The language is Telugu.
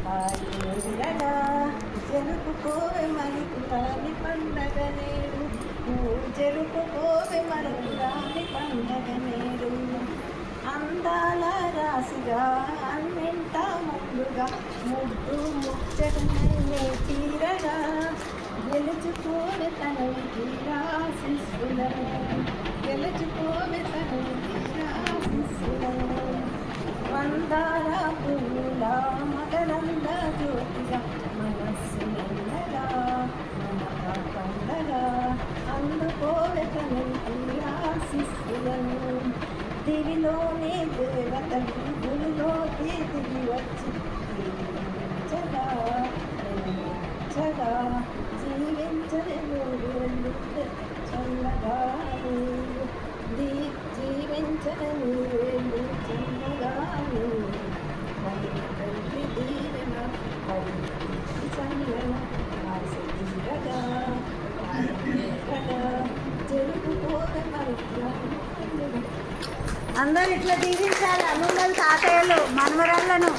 హాయిగా జరుపుకోవే మనకు రాని పండగ నేడు, జరుపుకోవే మనకు రాని పండగ నేడు. అందాల రాశిగా అన్నింట ముందుగా ముద్దు ముచ్చటనే తీరగా గెలుచుకోవే తనవి తీరాశిస్సులను, గెలుచుకోవే తనవి తీరాశిస్సులను. మందార పూల మకరంద జ్యోతిగా మనస్సు నిండగా మనక పండగా అందుకోవే తనవి తీరాశిస్సులను. దివిలోనే దేవతలు గుడిలోకి దిగి వచ్చి జీవించగా జీవించని నూరేళ్ళు చల్లగా జీవించని నూరేళ్ళు చల్లగా తండ్రి దీవెన చల్లన ఆశ తీరగా జరుపుకోవే మరి. అందరు ఇట్లా దీవించాలి, అమ్ముళ్ళు తాతయ్యలు మనవరాళ్ళను.